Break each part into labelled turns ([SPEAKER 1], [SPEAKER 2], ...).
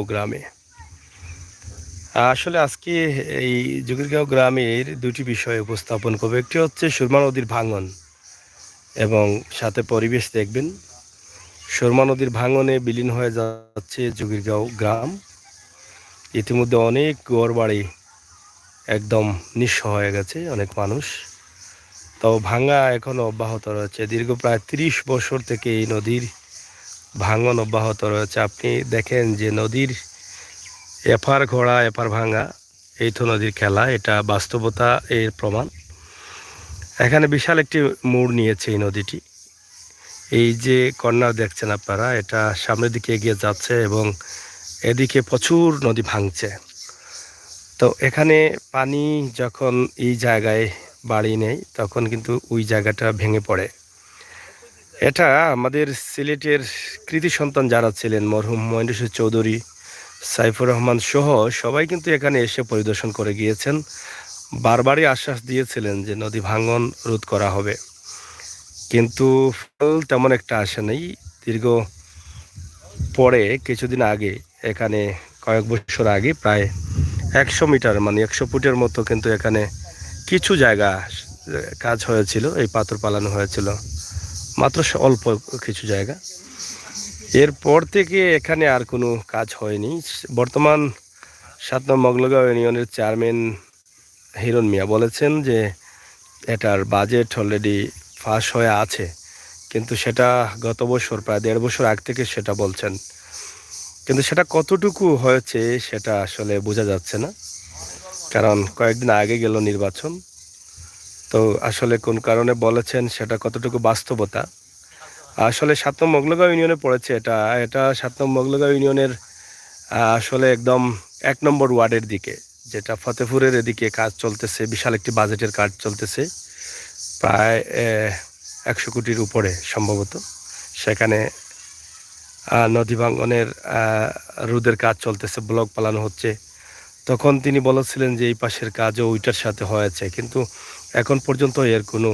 [SPEAKER 1] গ্রামে। আসলে আজকে এই জুগিরগাঁও গ্রামের দুটি বিষয় উপস্থাপন করবো। একটি হচ্ছে সুরমা নদীর ভাঙন এবং সাথে পরিবেশ দেখবেন। সুরমা নদীর ভাঙনে বিলীন হয়ে যাচ্ছে জুগিরগাঁও গ্রাম। ইতিমধ্যে অনেক ঘরবাড়ি একদম নিঃস্ব হয়ে গেছে, অনেক মানুষ। তো ভাঙা এখনও অব্যাহত রয়েছে। দীর্ঘ প্রায় ৩০ বছর থেকে এই নদীর ভাঙন অব্যাহত রয়েছে। আপনি দেখেন যে নদীর এপার ঘোড়া এপার ভাঙা, এই তো নদীর খেলা। এটা বাস্তবতা এর প্রমাণ। এখানে বিশাল একটি মোড় নিয়েছে এই নদীটি। এই যে কর্নার দেখছেন আপনারা, এটা সামনের দিকে এগিয়ে যাচ্ছে এবং এদিকে প্রচুর নদী ভাঙছে। তো এখানে পানি যখন এই জায়গায় বাড়ি নেয় তখন কিন্তু ওই জায়গাটা ভেঙে পড়ে। এটা আমাদের সিলেটের কৃতি সন্তান যারা ছিলেন, মরহুম মহেন্দ্র চৌধুরী, সাইফুর রহমান সহ সবাই কিন্তু এখানে এসে পরিদর্শন করে গিয়েছেন। বারবারই আশ্বাস দিয়েছিলেন যে নদী ভাঙন রোধ করা হবে, কিন্তু ফল তেমন একটা আসে নাই। দীর্ঘ পরে কিছুদিন আগে, এখানে কয়েক বছর আগে, প্রায় 100 মিটার মানে 100 ফুটের মতো কিন্তু এখানে কিছু জায়গা কাজ হয়েছিল, এই পাথর পালানো হয়েছিল মাত্র অল্প কিছু জায়গা। এরপর থেকে এখানে আর কোনো কাজ হয়নি। বর্তমান 7 নং মগলগাঁও ইউনিয়নের চেয়ারম্যান হিরণ মিয়া বলেছেন যে এটার বাজেট অলরেডি পাস হয়ে আছে, কিন্তু সেটা গত বছর প্রায় 1.5 বছর আগ থেকে সেটা বলছেন, কিন্তু সেটা কতটুকু হয়েছে সেটা আসলে বোঝা যাচ্ছে না। কারণ কয়েকদিন আগে গেল নির্বাচন। তো আসলে কোন কারণে বলেছেন সেটা কতটুকু বাস্তবতা। আসলে 7 নং মগলগাঁও ইউনিয়নে পড়েছে এটা। এটা 7 নং মগলগাঁও ইউনিয়নের আসলে একদম 1 নম্বর ওয়ার্ডের দিকে, যেটা ফতেপুরের এদিকে কাজ চলতেছে। বিশাল একটি বাজেটের কাজ চলতেছে, প্রায় 100 কোটির উপরে সম্ভবত। সেখানে নদী ভাঙনের রোধের কাজ চলতেছে, ব্লক পালানো হচ্ছে। তখন তিনি বলেছিলেন যে এই পাশের কাজও ওইটার সাথে হয়েছে, কিন্তু এখন পর্যন্ত এর কোনো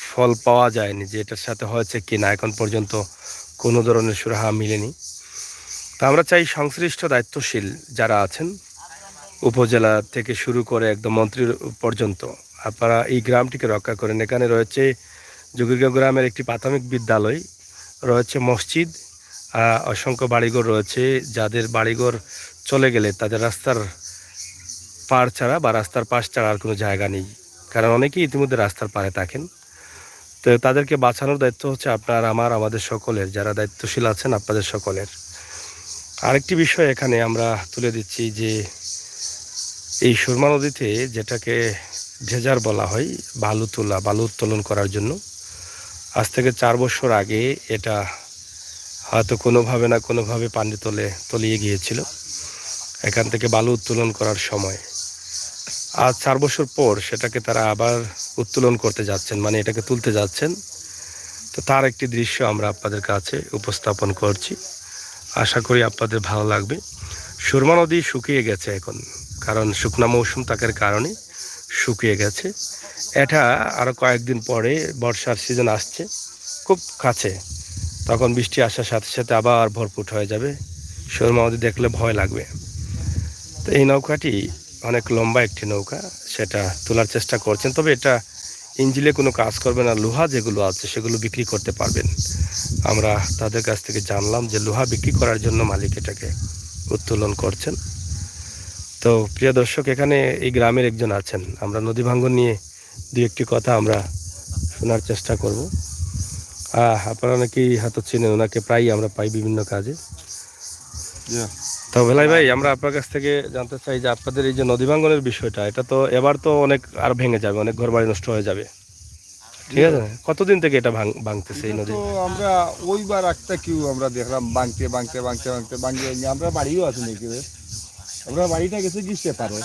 [SPEAKER 1] ফল পাওয়া যায়নি যে এটার সাথে হয়েছে কি না। এখন পর্যন্ত কোনো ধরনের সুরাহা মিলেনি। তা আমরা চাই সংশ্লিষ্ট দায়িত্বশীল যারা আছেন, উপজেলা থেকে শুরু করে একদম মন্ত্রীর পর্যন্ত, আপনারা এই গ্রামটিকে রক্ষা করেন। এখানে রয়েছে জুগিরগাঁও গ্রামের একটি প্রাথমিক বিদ্যালয়, রয়েছে মসজিদ, অসংখ্য বাড়িঘর রয়েছে। যাদের বাড়িঘর চলে গেলে তাদের রাস্তার পার ছাড়া বা রাস্তার পাশ ছাড়া আর কোনো জায়গা নেই, কারণ অনেকেই ইতিমধ্যে রাস্তার পাড়ে থাকেন। তো তাদেরকে বাঁচানোর দায়িত্ব হচ্ছে আপনার, আমার, আমাদের সকলের, যারা দায়িত্বশীল আছেন আপনাদের সকলের। আরেকটি বিষয় এখানে আমরা তুলে দিচ্ছি যে এই সুরমা নদীতে, যেটাকে ড্রেজার বলা হয়, বালু উত্তোলন করার জন্য, আজ থেকে 4 বছর আগে এটা হয়তো কোনোভাবে না কোনোভাবে পানি তলিয়ে গিয়েছিল এখান থেকে বালু উত্তোলন করার সময়। আজ 4 বছর পর সেটাকে তারা আবার উত্তোলন করতে যাচ্ছেন, মানে এটাকে তুলতে যাচ্ছেন। তো তার একটি দৃশ্য আমরা আপনাদের কাছে উপস্থাপন করছি, আশা করি আপনাদের ভালো লাগবে। সুরমা নদী শুকিয়ে গেছে এখন, কারণ শুকনা মৌসুম থাকার কারণে শুকিয়ে গেছে। এটা আরও কয়েকদিন পরে বর্ষার সিজন আসছে খুব কাছে, তখন বৃষ্টি আসার সাথে সাথে আবার ভরপুর হয়ে যাবে। সুরমা নদী দেখলে ভয় লাগবে। তো এই নৌকাটি অনেক লম্বা একটি নৌকা, সেটা তোলার চেষ্টা করছেন, তবে এটা ইঞ্জিলে কোনো কাজ করবে না। লোহা যেগুলো আছে সেগুলো বিক্রি করতে পারবেন। আমরা তাদের কাছ থেকে জানলাম যে লোহা বিক্রি করার জন্য মালিক এটাকে উত্তোলন করছেন। তো প্রিয় দর্শক, এখানে এই গ্রামের একজন আছেন, আমরা নদী ভাঙ্গন নিয়ে দু একটি কথা আমরা শোনার চেষ্টা করব। আপনারা অনেকেই হয়তো চিনেন ওনাকে, প্রায়ই আমরা পাই বিভিন্ন কাজে। তো বেলাই ভাই, আমরা আপনার কাছ থেকে জানতে চাই যে আপনাদের এই যে নদী ভাঙ্গনের বিষয়টা, এটা তো এবার তো অনেক আর ভেঙে যাবে, অনেক ঘর বাড়ি নষ্ট হয়ে যাবে, ঠিক আছে? কতদিন থেকে এটা ভাঙতেছে এই নদী?
[SPEAKER 2] আমরা ওইবার একটা কিউ আমরা দেখলাম ভাঙতে ভাঙতে ভাঙতে ভাঙতে ভাঙতে আমরা বাড়িও আছে নাকি, আমরা বাড়িটা গেছে কি সেপারে,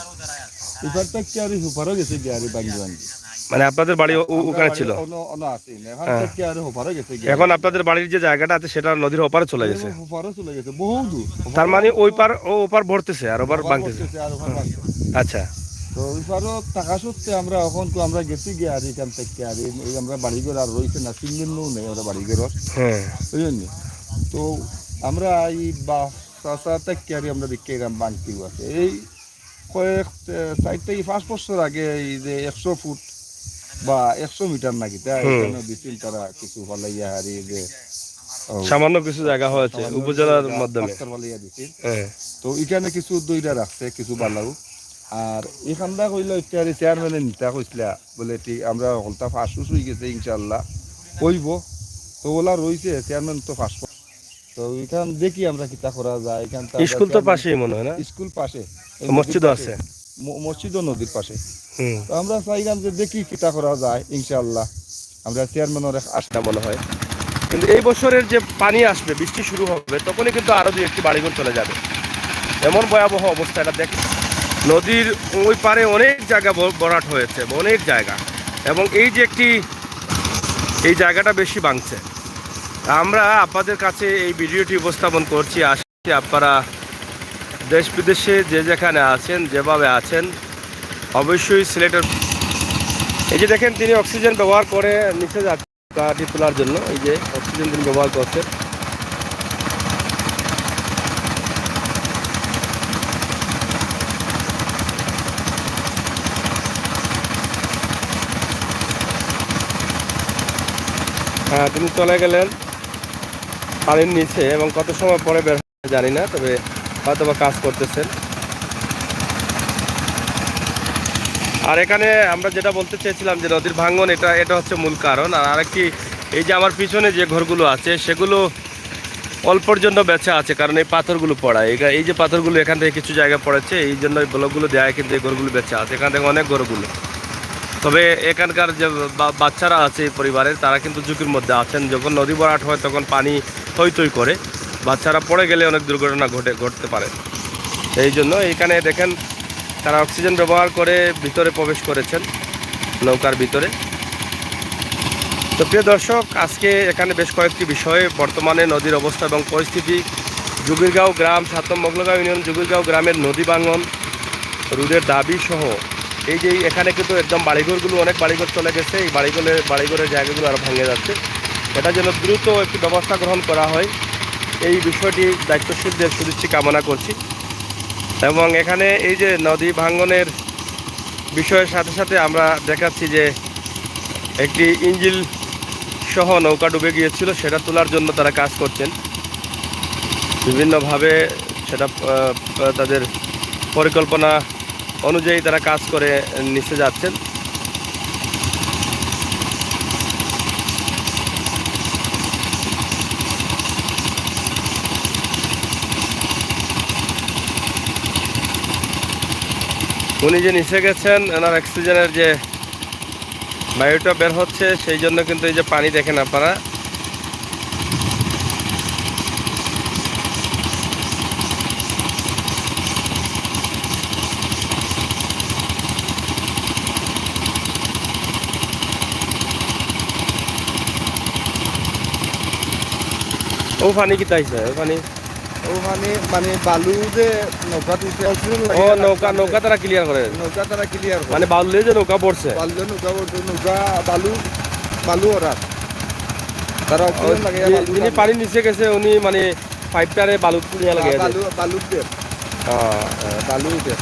[SPEAKER 2] এপারটা কি আর হুপারও গেছে কি আর ভাঙি ভাঙি।
[SPEAKER 1] মানে আপনাদের বাড়ি ওখানে ছিল? এখন আপনাদের বাড়ির যে জায়গাটা আছে সেটা নদীর ওপারে চলে গেছে?
[SPEAKER 2] বহু দূর।
[SPEAKER 1] তার মানে ওই পার ওপার ভরতেছে আর ওপার ভাঙতেছে। আচ্ছা।
[SPEAKER 2] তো ওইপারও টাকা সত্ত্বে আমরা এখন তো আমরা গেছি গিয়ে আর এখান থেকে আর এই আমরা বাড়িঘর আর রয়েছে না, 3 দিন নেই আমরা বাড়িঘর।
[SPEAKER 1] হ্যাঁ,
[SPEAKER 2] বুঝলেন? তো আমরা এই বা চাষা তাকিয়ারি আমরা দেখি এরকম বাংতিও আছে। এই কয়েক 4 থেকে 5 বছর আগে এই যে 100 ফুট বা 100 মিটার নাকি তাই
[SPEAKER 1] হুম।
[SPEAKER 2] এখানে দিছিল তারা কিছু ফলাইয়া হারি যে
[SPEAKER 1] সামান্য কিছু জায়গা হয়েছে উপজেলার মাধ্যমে।
[SPEAKER 2] পাথর ফলাইয়া দিছিল।
[SPEAKER 1] হ্যাঁ।
[SPEAKER 2] তো এখানে কিছু দইরা রাখছে কিছু বালাও। আর এখানটা কইলো ইত্যাদি চেয়ারম্যানের নিতা কইছিলা বলে ঠিক আমরা হলতা ফাঁস হয়ে গেছে ইনশাল্লাহ কইব। তো ওলা রইছে চেয়ারম্যান তো ফাঁস। তো এখান দেখি আমরা কিতা করা যায় এখান
[SPEAKER 1] স্কুল তো পাশেই মনে হয় না?
[SPEAKER 2] স্কুল পাশে
[SPEAKER 1] মসজিদও আছে।
[SPEAKER 2] মসজিদও নদীর পাশে।
[SPEAKER 1] হুম।
[SPEAKER 2] তো আমরা চাইলাম যে দেখি কিতা করা যায় ইনশাল্লাহ আমরা চেয়ারম্যানের
[SPEAKER 1] আসটা মনে হয়। কিন্তু এই বছরের যে পানি আসবে, বৃষ্টি শুরু হবে, তখনই কিন্তু আরো দুই একটি বাড়িঘর চলে যাবে। এমন ভয়াবহ অবস্থা এটা দেখ। নদীর ওই পারে অনেক জায়গা ভরাট হয়েছে, অনেক জায়গা, এবং এই যে এই জায়গাটা বেশি ভাঙছে। আমরা আপনাদের কাছে এই ভিডিওটি উপস্থাপন করছি, আশা আপনারা দেশ বিদেশে যে যেখানে আছেন, যেভাবে আছেন, অবশ্যই সিলেটের এই যে দেখেন তিনি অক্সিজেন ব্যবহার করে নিচে যাচ্ছে গাড়ি তোলার জন্য। এই যে অক্সিজেন তিনি ব্যবহার করছেন। হ্যাঁ, তিনি চলে গেলেন পানির নিচে, এবং কত সময় পরে বের হবে জানি না, তবে হয়তো বা কাজ করতেছেন। আর এখানে আমরা যেটা বলতে চেয়েছিলাম যে নদীর ভাঙন, এটা হচ্ছে মূল কারণ। আর আরেকটি, এই যে আমার পিছনে যে ঘরগুলো আছে সেগুলো অল্পর জন্য বেঁচে আছে, কারণ এই পাথরগুলো পড়া, এই যে পাথরগুলো এখান থেকে কিছু জায়গা পড়েছে, এই জন্য এই ব্লকগুলো দেয়, কিন্তু এই ঘরগুলো বেঁচে আছে, এখান থেকে অনেক ঘরগুলো। তবে এখানকার যে বাচ্চারা আছে এই পরিবারের, তারা কিন্তু ঝুঁকির মধ্যে আছেন। যখন নদী ভরাট হয় তখন পানি থই থই করে, বাচ্চারা পড়ে গেলে অনেক দুর্ঘটনা ঘটতে পারে। এই জন্য এখানে দেখেন তারা অক্সিজেন ব্যবহার করে ভিতরে প্রবেশ করেছেন, নৌকার ভিতরে। তো প্রিয় দর্শক, আজকে এখানে বেশ কয়েকটি বিষয়ে বর্তমানে নদীর অবস্থা এবং পরিস্থিতি, জুগিরগাঁও গ্রাম, 7 নং মগলগাঁও ইউনিয়ন জুগিরগাঁও গ্রামের নদী ভাঙন রোধের দাবি সহ, এই যে এখানে কিন্তু একদম বাড়িঘরগুলো, অনেক বাড়িঘর চলে গেছে, এই বাড়িঘরের জায়গাগুলো আরও ভেঙে যাচ্ছে। এটা যেন দ্রুত একটি ব্যবস্থা গ্রহণ করা হয়, এই বিষয়টি দায়িত্বশীলদের সুদৃষ্টি কামনা করছি। এবং এখানে এই যে নদী ভাঙনের বিষয়ের সাথে সাথে আমরা দেখাচ্ছি যে একটি ইঞ্জিল সহ নৌকা ডুবে গিয়েছিল, সেটা তোলার জন্য তারা কাজ করছেন বিভিন্নভাবে। সেটা তাদের পরিকল্পনা অনুযায়ী তারা কাজ করে নিচে যাচ্ছেন। উনি যে নিচে গেছেন, এনার অক্সিজেনের যে বায়ুটা বের হচ্ছে, সেই জন্য কিন্তু এই যে পানি দেখেন আপনারা, ও পানি কি তাইছে ও পানি,
[SPEAKER 2] ওখানে মানে বালু যে নৌকা তুলছে
[SPEAKER 1] ও নৌকা তারা ক্লিয়ার করে,
[SPEAKER 2] নৌকা তারা ক্লিয়ার
[SPEAKER 1] মানে বালু যে নৌকা পড়ছে,
[SPEAKER 2] বালু নৌকা বলছে নৌকা বালু ওরা তারা অক্সিজেন লাগে
[SPEAKER 1] যিনি পানি নিচে গেছে উনি মানে পাইপটারে বালু তুলিয়া লাগে,
[SPEAKER 2] বালু দিয়ে বালু দিয়ে।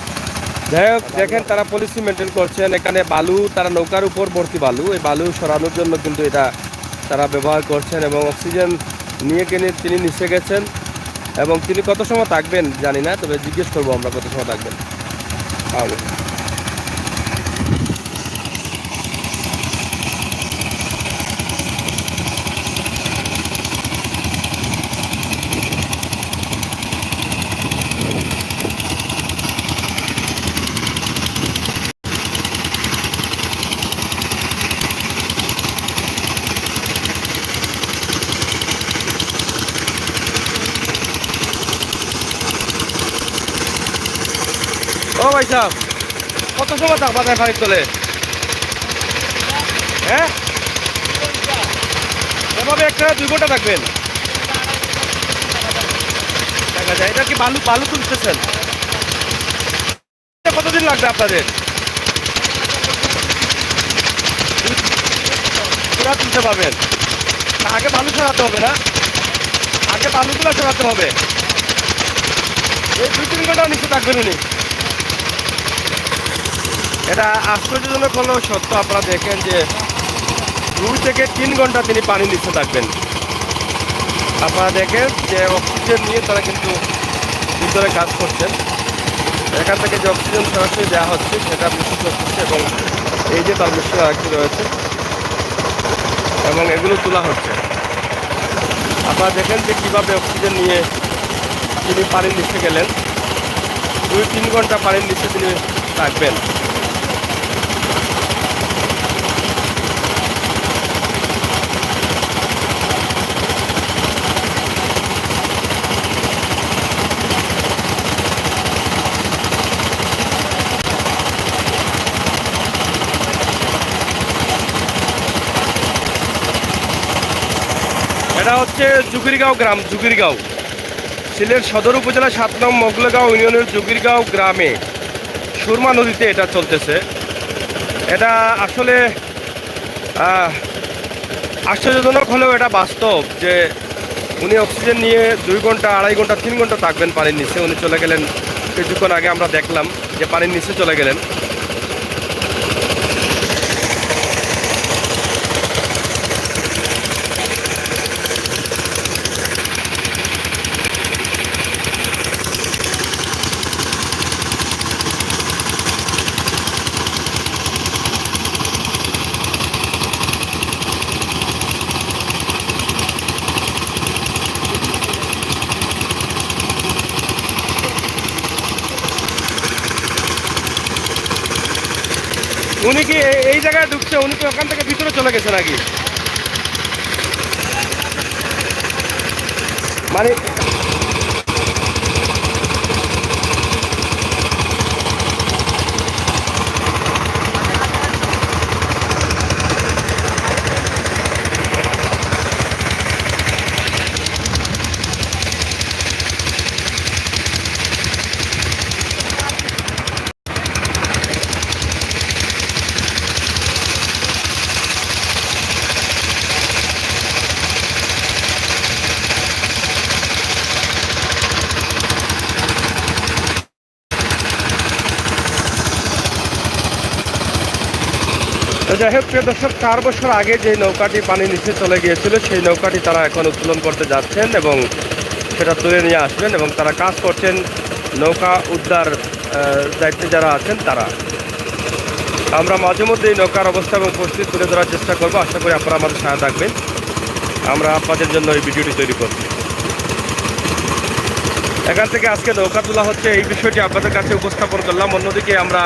[SPEAKER 1] যাই হোক, দেখেন তারা পলিসি মেনটেন করছেন। এখানে বালু, তারা নৌকার উপর ভর্তি বালু, এই বালু সরানোর জন্য কিন্তু এটা তারা ব্যবহার করছেন। এবং অক্সিজেন নিয়ে তিনি নিচে গেছেন, এবং তিনি কত সময় থাকবেন জানি না, তবে জিজ্ঞেস করবো আমরা কত সময় থাকবেন। ও ভাই সাহেব, কত সময় থাকবা তাই ফাঁড়ির তলে? হ্যাঁ, এভাবে 1-2 ঘন্টা থাকবেন? দেখা যায়। এটা কি বালু তুলতেছেন? কতদিন লাগবে আপনাদের? পুরা তুলতে পারবেন? আগে বালু সরাতে হবে না? আগে বালুগুলো সরাতে হবে। এই 2-3 ঘন্টা নিচে থাকবেন উনি। এটা আশ্চর্যজনক হলেও সত্য, আপনারা দেখেন যে 2 থেকে 3 ঘন্টা তিনি পানির নিচে থাকবেন। আপনারা দেখেন যে অক্সিজেন নিয়ে তারা কিন্তু ভিতরে কাজ করছেন। এখান থেকে যে অক্সিজেন সরাসরি দেওয়া হচ্ছে সেটা মিশ্রিত হচ্ছে এবং এই যে তার মিশ্রণ আরেকটি রয়েছে এবং এগুলো তোলা হচ্ছে। আপনারা দেখেন যে কীভাবে অক্সিজেন নিয়ে তিনি পানির নিচে গেলেন। 2-3 ঘন্টা পানির নিচে তিনি থাকবেন। এটা হচ্ছে জুগিরগাঁও গ্রাম, জুগিরগাঁও, সিলেট সদর উপজেলা 7 নং মোগলগাঁও ইউনিয়নের জুগিরগাঁও গ্রামে সুরমা নদীতে এটা চলতেছে। এটা আসলে আশ্চর্যজনক হলেও এটা বাস্তব যে উনি অক্সিজেন নিয়ে 2 ঘন্টা, 2.5 ঘন্টা, 3 ঘন্টা থাকবেন পানির নিচে। উনি চলে গেলেন কিছুক্ষণ আগে, আমরা দেখলাম যে পানির নিচে চলে গেলেন। উনি কি এই জায়গায় ঢুকছে? উনি কি ওখান থেকে ভিতরে চলে গেছে নাকি? মানে তো যাই হোক প্রিয় দর্শক, 4 বছর আগে যে নৌকাটি পানির নিচে চলে গিয়েছিল সেই নৌকাটি তারা এখন উত্তোলন করতে যাচ্ছেন এবং সেটা তুলে নিয়ে আসবেন এবং তারা কাজ করছেন নৌকা উদ্ধার দায়িত্বে যারা আছেন তারা। আমরা মাঝে মধ্যে এই নৌকার অবস্থা এবং পরিস্থিতি তুলে ধরার চেষ্টা করবো। আশা করি আপনারা আমাদের সাথে থাকবেন। আমরা আপনাদের জন্য এই ভিডিওটি তৈরি করছি। এখান থেকে আজকে নৌকা তোলা হচ্ছে, এই বিষয়টি আপনাদের কাছে উপস্থাপন করলাম। অন্যদিকে আমরা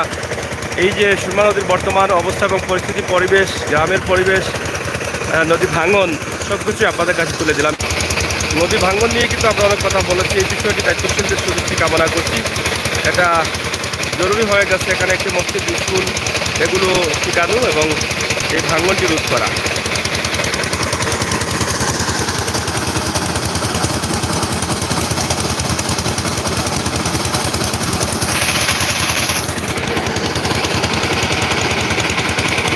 [SPEAKER 1] এই যে সুরমা নদীর বর্তমান অবস্থা এবং পরিস্থিতি, পরিবেশ, গ্রামের পরিবেশ, নদী ভাঙন, সব কিছুই আপনাদের কাছে তুলে দিলাম। নদী ভাঙন নিয়ে কিন্তু আমরা অনেক কথা বলেছি। এই বিষয়টি দায়িত্বশীলদের সুদৃষ্টি কামনা করছি। এটা জরুরি হয়ে গেছে এখানে একটি মসজিদ, স্কুল এগুলো ঠিকানো এবং এই ভাঙনটি রোধ করা।